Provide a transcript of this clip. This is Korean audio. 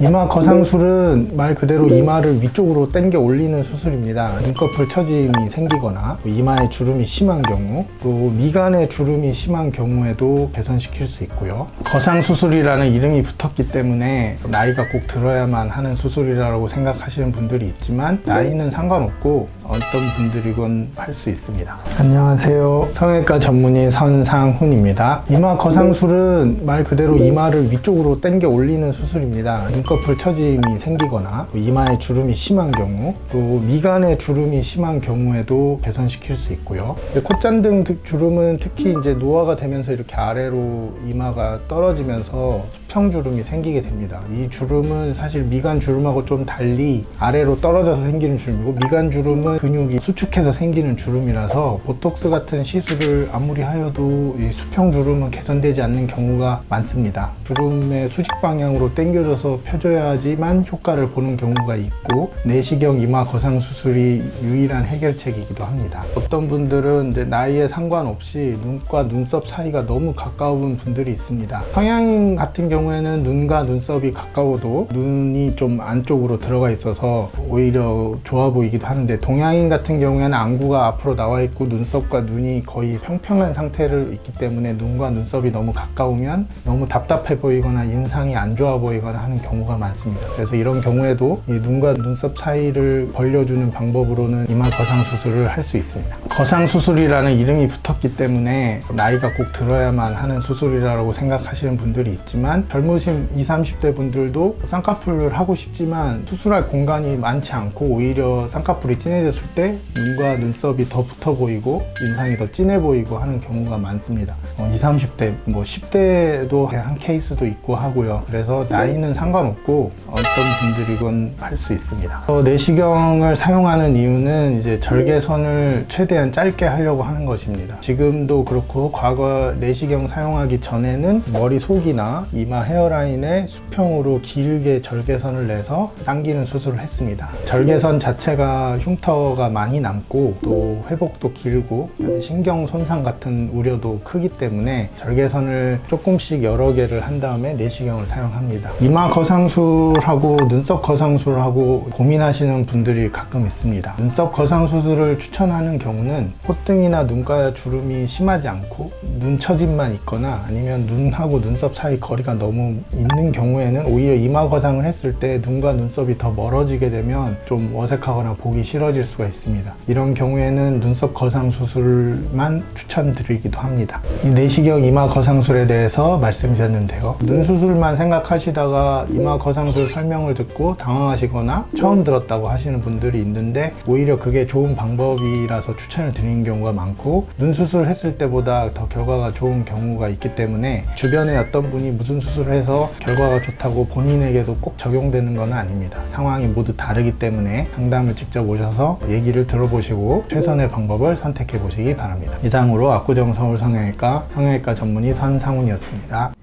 이마 거상술은 말 그대로 이마를 위쪽으로 당겨 올리는 수술입니다. 눈꺼풀 처짐이 생기거나 이마에 주름이 심한 경우, 또 미간에 주름이 심한 경우에도 개선시킬 수 있고요. 거상수술이라는 이름이 붙었기 때문에 나이가 꼭 들어야만 하는 수술이라고 생각하시는 분들이 있지만 나이는 상관없고 어떤 분들이건 할 수 있습니다. 안녕하세요. 성형외과 전문의 선상훈입니다. 이마 거상술은 말 그대로 이마를 위쪽으로 당겨 올리는 수술입니다. 눈꺼풀 처짐이 생기거나 이마에 주름이 심한 경우, 또 미간에 주름이 심한 경우에도 개선시킬 수 있고요. 콧잔등 주름은 특히 이제 노화가 되면서 이렇게 아래로 이마가 떨어지면서 수평주름이 생기게 됩니다. 이 주름은 사실 미간 주름하고 좀 달리 아래로 떨어져서 생기는 주름이고, 미간 주름은 근육이 수축해서 생기는 주름이라서 보톡스 같은 시술을 아무리 하여도 이 수평주름은 개선되지 않는 경우가 많습니다. 주름의 수직 방향으로 당겨져서 펴줘야지만 효과를 보는 경우가 있고, 내시경 이마 거상 수술이 유일한 해결책이기도 합니다. 어떤 분들은 이제 나이에 상관없이 눈과 눈썹 사이가 너무 가까운 분들이 있습니다. 서양인 같은 경우에는 눈과 눈썹이 가까워도 눈이 좀 안쪽으로 들어가 있어서 오히려 좋아 보이기도 하는데, 동양인 같은 경우에는 안구가 앞으로 나와 있고 눈썹과 눈이 거의 평평한 상태를 있기 때문에 눈과 눈썹이 너무 가까우면 너무 답답해 보이거나 인상이 안 좋아 보이거나 하는 경우가 많습니다. 그래서 이런 경우에도 이 눈과 눈썹 사이를 벌려주는 방법으로는 이마 거상 수술을 할 수 있습니다. 거상 수술이라는 이름이 붙었기 때문에 나이가 꼭 들어야만 하는 수술이라고 생각하시는 분들이 있지만, 젊으신 20, 30대 분들도 쌍꺼풀을 하고 싶지만 수술할 공간이 많지 않고 오히려 쌍꺼풀이 진해졌을 때 눈과 눈썹이 더 붙어 보이고 인상이 더 진해 보이고 하는 경우가 많습니다. 20, 30대, 10대도 한 케이스도 있고 하고요. 그래서 나이는 상관없고 어떤 분들이건 할 수 있습니다. 내시경을 사용하는 이유는 이제 절개선을 최대한 짧게 하려고 하는 것입니다. 지금도 그렇고 과거 내시경 사용하기 전에는 머리속이나 이마 헤어라인에 수평으로 길게 절개선을 내서 당기는 수술을 했습니다. 절개선 자체가 흉터가 많이 남고 또 회복도 길고 신경 손상 같은 우려도 크기 때문에 절개선을 조금씩 여러 개를 한 다음에 내시경을 사용합니다. 이마 거상술하고 눈썹 거상술하고 고민하시는 분들이 가끔 있습니다. 눈썹 거상수술을 추천하는 경우는 콧등이나 눈가 주름이 심하지 않고 눈 처짐만 있거나 아니면 눈하고 눈썹 사이 거리가 너무 있는 경우에는 오히려 이마 거상을 했을 때 눈과 눈썹이 더 멀어지게 되면 좀 어색하거나 보기 싫어질 수가 있습니다. 이런 경우에는 눈썹 거상 수술만 추천드리기도 합니다. 이 내시경 이마 거상술에 대해서 말씀드렸는데요. 눈 수술만 생각하시다가 이마 거상술 설명을 듣고 당황하시거나 처음 들었다고 하시는 분들이 있는데, 오히려 그게 좋은 방법이라서 추천을 드리는 경우가 많고, 눈 수술을 했을 때보다 더 결과가 좋은 경우가 있기 때문에 주변에 어떤 분이 무슨 수술을 해서 결과가 좋다고 본인에게도 꼭 적용되는 건 아닙니다. 상황이 모두 다르기 때문에 상담을 직접 오셔서 얘기를 들어보시고 최선의 방법을 선택해 보시기 바랍니다. 이상으로 압구정 서울 성형외과 전문의 선상훈이었습니다.